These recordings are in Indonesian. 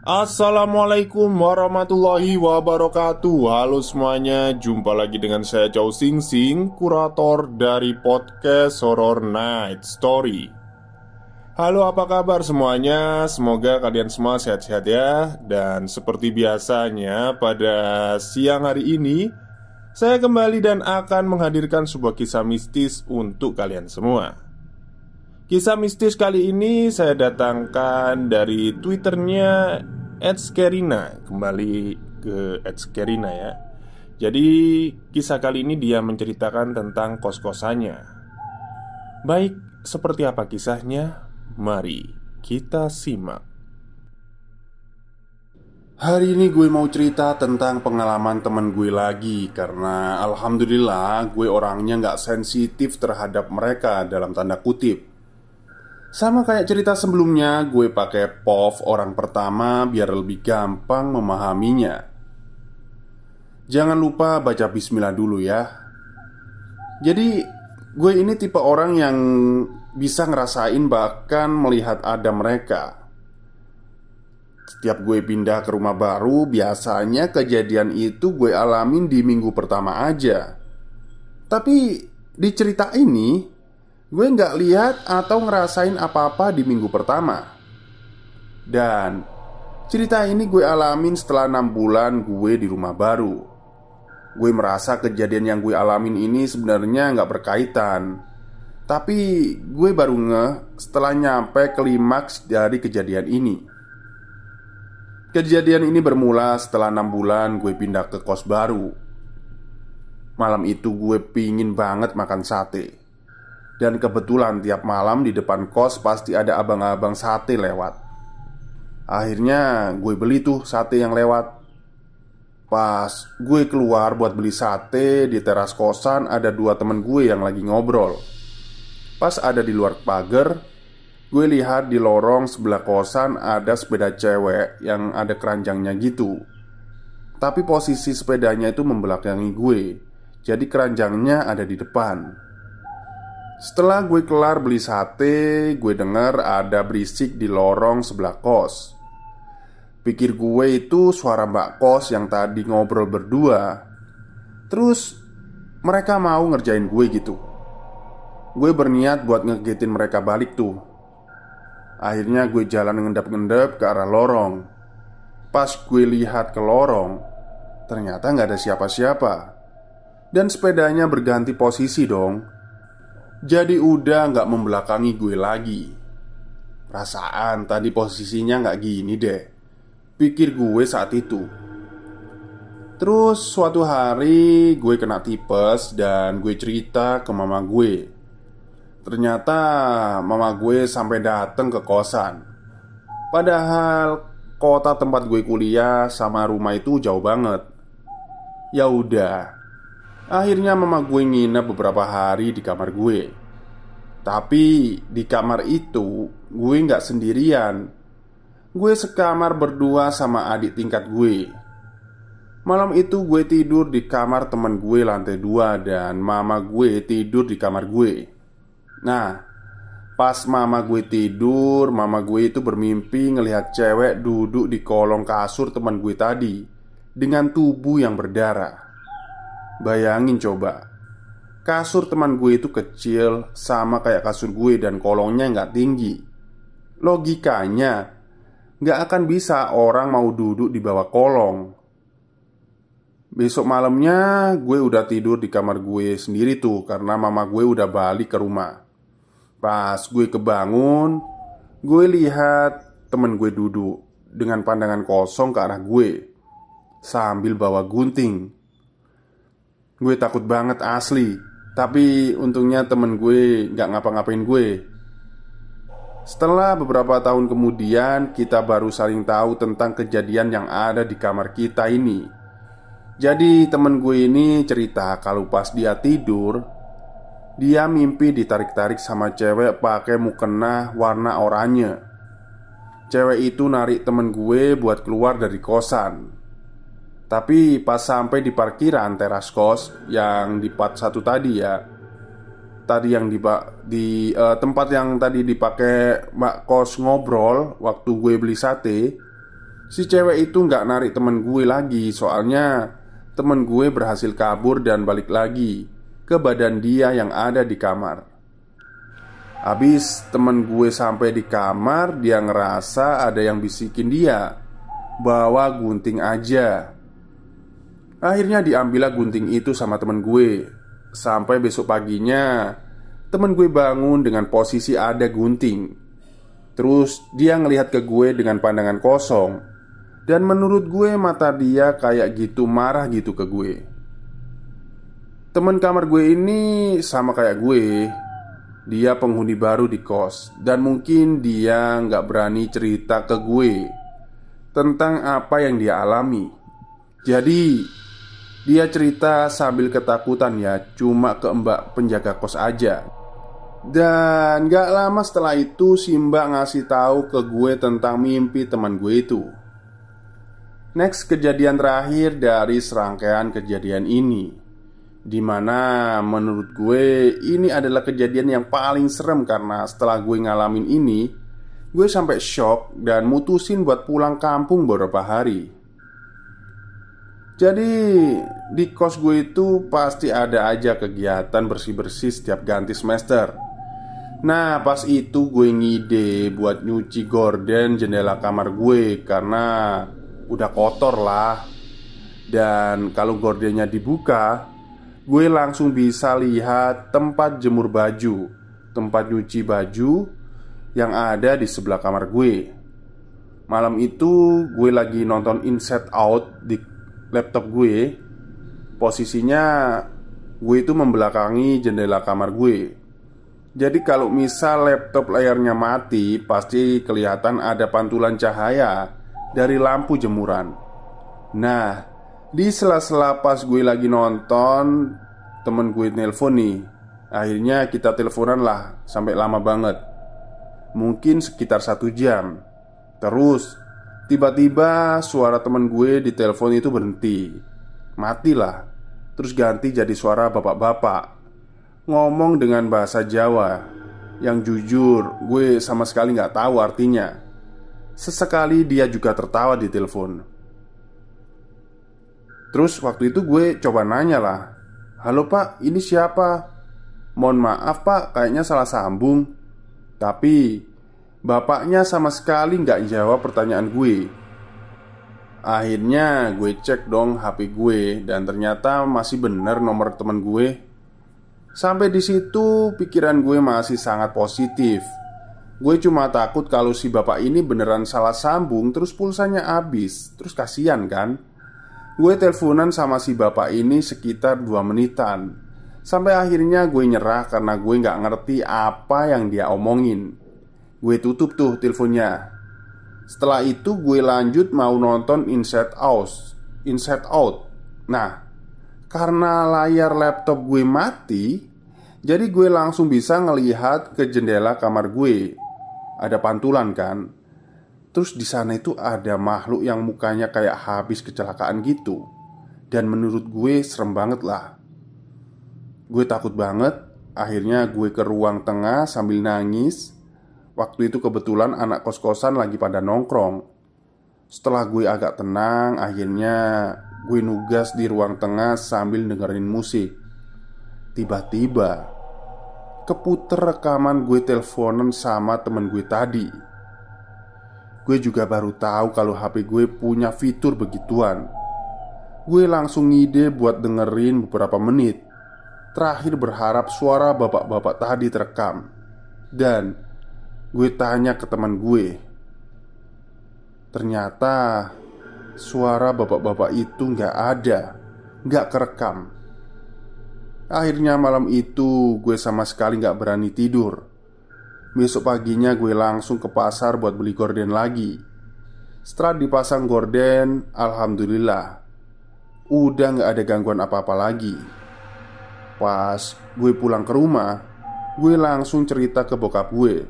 Assalamualaikum warahmatullahi wabarakatuh. Halo semuanya, jumpa lagi dengan saya Chow Sing Sing, kurator dari podcast Horror Night Story. Halo, apa kabar semuanya? Semoga kalian semua sehat-sehat ya. Dan seperti biasanya pada siang hari ini, saya kembali dan akan menghadirkan sebuah kisah mistis untuk kalian semua. Kisah mistis kali ini saya datangkan dari Twitternya @skerina. Kembali ke @skerina ya. Jadi kisah kali ini dia menceritakan tentang kos-kosannya. Baik, seperti apa kisahnya? Mari kita simak. Hari ini gue mau cerita tentang pengalaman temen gue lagi. Karena alhamdulillah gue orangnya gak sensitif terhadap mereka dalam tanda kutip. Sama kayak cerita sebelumnya, gue pakai POV orang pertama biar lebih gampang memahaminya. Jangan lupa baca bismillah dulu ya. Jadi, gue ini tipe orang yang bisa ngerasain bahkan melihat ada mereka. Setiap gue pindah ke rumah baru, biasanya kejadian itu gue alamin di minggu pertama aja. Tapi di cerita ini gue nggak lihat atau ngerasain apa-apa di minggu pertama. Dan cerita ini gue alamin setelah 6 bulan gue di rumah baru. Gue merasa kejadian yang gue alamin ini sebenarnya nggak berkaitan. Tapi gue baru ngeh setelah nyampe klimaks dari kejadian ini. Kejadian ini bermula setelah 6 bulan gue pindah ke kos baru. Malam itu gue pingin banget makan sate. Dan kebetulan tiap malam di depan kos pasti ada abang-abang sate lewat. Akhirnya gue beli tuh sate yang lewat. Pas gue keluar buat beli sate, di teras kosan ada 2 temen gue yang lagi ngobrol. Pas ada di luar pagar, gue lihat di lorong sebelah kosan ada sepeda cewek yang ada keranjangnya gitu. Tapi posisi sepedanya itu membelakangi gue. Jadi keranjangnya ada di depan. Setelah gue kelar beli sate, gue dengar ada berisik di lorong sebelah kos. Pikir gue itu suara mbak kos yang tadi ngobrol berdua. Terus mereka mau ngerjain gue gitu. Gue berniat buat ngegetin mereka balik tuh. Akhirnya gue jalan ngendap-ngendap ke arah lorong. Pas gue lihat ke lorong, ternyata gak ada siapa-siapa. Dan sepedanya berganti posisi dong. Jadi udah gak membelakangi gue lagi. Perasaan tadi posisinya gak gini deh, pikir gue saat itu. Terus suatu hari gue kena tipes dan gue cerita ke mama gue. Ternyata mama gue sampai dateng ke kosan. Padahal kota tempat gue kuliah sama rumah itu jauh banget. Ya udah, akhirnya mama gue nginep beberapa hari di kamar gue. Tapi di kamar itu gue nggak sendirian. Gue sekamar berdua sama adik tingkat gue. Malam itu gue tidur di kamar teman gue lantai 2 dan mama gue tidur di kamar gue. Nah, pas mama gue tidur, mama gue itu bermimpi ngelihat cewek duduk di kolong kasur teman gue tadi dengan tubuh yang berdarah. Bayangin coba, kasur teman gue itu kecil sama kayak kasur gue dan kolongnya nggak tinggi. Logikanya nggak akan bisa orang mau duduk di bawah kolong. Besok malamnya gue udah tidur di kamar gue sendiri tuh karena mama gue udah balik ke rumah. Pas gue kebangun, gue lihat temen gue duduk dengan pandangan kosong ke arah gue sambil bawa gunting. Gue takut banget asli. Tapi untungnya temen gue gak ngapa-ngapain gue. Setelah beberapa tahun kemudian, kita baru saling tahu tentang kejadian yang ada di kamar kita ini. Jadi temen gue ini cerita kalau pas dia tidur, dia mimpi ditarik-tarik sama cewek pakai mukena warna oranye. Cewek itu narik temen gue buat keluar dari kosan. Tapi pas sampai di parkiran teras kos yang di part 1 tadi ya, tadi yang di tempat yang tadi dipakai mbak kos ngobrol waktu gue beli sate, Si cewek itu nggak narik temen gue lagi. Soalnya temen gue berhasil kabur dan balik lagi ke badan dia yang ada di kamar. Habis temen gue sampai di kamar, dia ngerasa ada yang bisikin dia, "Bawa gunting aja." Akhirnya diambillah gunting itu sama temen gue. Sampai besok paginya temen gue bangun dengan posisi ada gunting. Terus dia ngelihat ke gue dengan pandangan kosong. Dan menurut gue mata dia kayak gitu marah gitu ke gue. Temen kamar gue ini sama kayak gue. Dia penghuni baru di kos. Dan mungkin dia nggak berani cerita ke gue tentang apa yang dia alami. Jadi dia cerita sambil ketakutan ya, cuma ke mbak penjaga kos aja. Dan gak lama setelah itu si mbak ngasih tahu ke gue tentang mimpi teman gue itu. Next, kejadian terakhir dari serangkaian kejadian ini, dimana menurut gue ini adalah kejadian yang paling serem. Karena setelah gue ngalamin ini, gue sampai shock dan mutusin buat pulang kampung beberapa hari. Jadi di kos gue itu pasti ada aja kegiatan bersih-bersih setiap ganti semester. Nah pas itu gue ngide buat nyuci gorden jendela kamar gue karena udah kotor lah. Dan kalau gordennya dibuka, gue langsung bisa lihat tempat jemur baju, tempat nyuci baju yang ada di sebelah kamar gue. Malam itu gue lagi nonton Inside Out di laptop gue. Posisinya gue itu membelakangi jendela kamar gue. Jadi kalau misal laptop layarnya mati, pasti kelihatan ada pantulan cahaya dari lampu jemuran. Nah, di sela-sela pas gue lagi nonton, temen gue nelpon nih. Akhirnya kita teleponan lah, sampai lama banget. Mungkin sekitar 1 jam. Terus tiba-tiba suara temen gue di telepon itu berhenti. Matilah. Terus ganti jadi suara bapak-bapak ngomong dengan bahasa Jawa yang jujur gue sama sekali gak tahu artinya. Sesekali dia juga tertawa di telepon. Terus waktu itu gue coba nanya lah, "Halo pak, ini siapa? Mohon maaf pak, kayaknya salah sambung." Tapi bapaknya sama sekali nggak jawab pertanyaan gue. Akhirnya gue cek dong HP gue dan ternyata masih bener nomor temen gue. Sampai di situ pikiran gue masih sangat positif. Gue cuma takut kalau si bapak ini beneran salah sambung terus pulsanya habis. Terus kasihan kan. Gue teleponan sama si bapak ini sekitar 2 menitan. Sampai akhirnya gue nyerah karena gue nggak ngerti apa yang dia omongin. Gue tutup tuh teleponnya. Setelah itu gue lanjut mau nonton Inside Out. Nah, karena layar laptop gue mati, jadi gue langsung bisa ngelihat ke jendela kamar gue. Ada pantulan kan. Terus di sana itu ada makhluk yang mukanya kayak habis kecelakaan gitu. Dan menurut gue serem banget lah. Gue takut banget. Akhirnya gue ke ruang tengah sambil nangis. Waktu itu kebetulan anak kos-kosan lagi pada nongkrong. Setelah gue agak tenang, akhirnya gue nugas di ruang tengah sambil dengerin musik. Tiba-tiba keputer rekaman gue teleponan sama temen gue tadi. Gue juga baru tahu kalau HP gue punya fitur begituan. Gue langsung ngide buat dengerin beberapa menit. Terakhir berharap suara bapak-bapak tadi terekam. Dan gue tanya ke teman gue. Ternyata suara bapak-bapak itu gak ada, gak kerekam. Akhirnya malam itu gue sama sekali gak berani tidur. Besok paginya gue langsung ke pasar buat beli gorden lagi. Setelah dipasang gorden, alhamdulillah udah gak ada gangguan apa-apa lagi. Pas gue pulang ke rumah, gue langsung cerita ke bokap gue.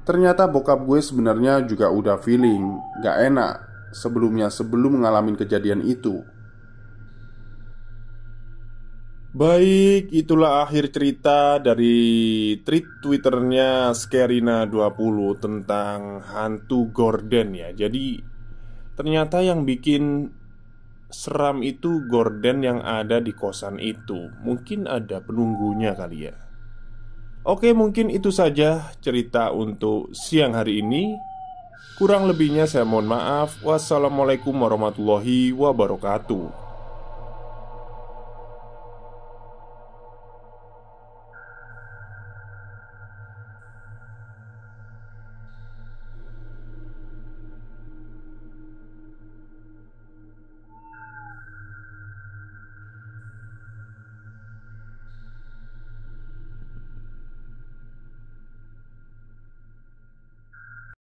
Ternyata bokap gue sebenarnya juga udah feeling gak enak sebelum ngalamin kejadian itu. Baik, itulah akhir cerita dari tweet Twitternya Skerina20 tentang hantu gorden ya. Jadi Ternyata yang bikin seram itu gorden yang ada di kosan itu. Mungkin ada penunggunya kali ya. Oke, mungkin itu saja cerita untuk siang hari ini. Kurang lebihnya saya mohon maaf. Wassalamualaikum warahmatullahi wabarakatuh.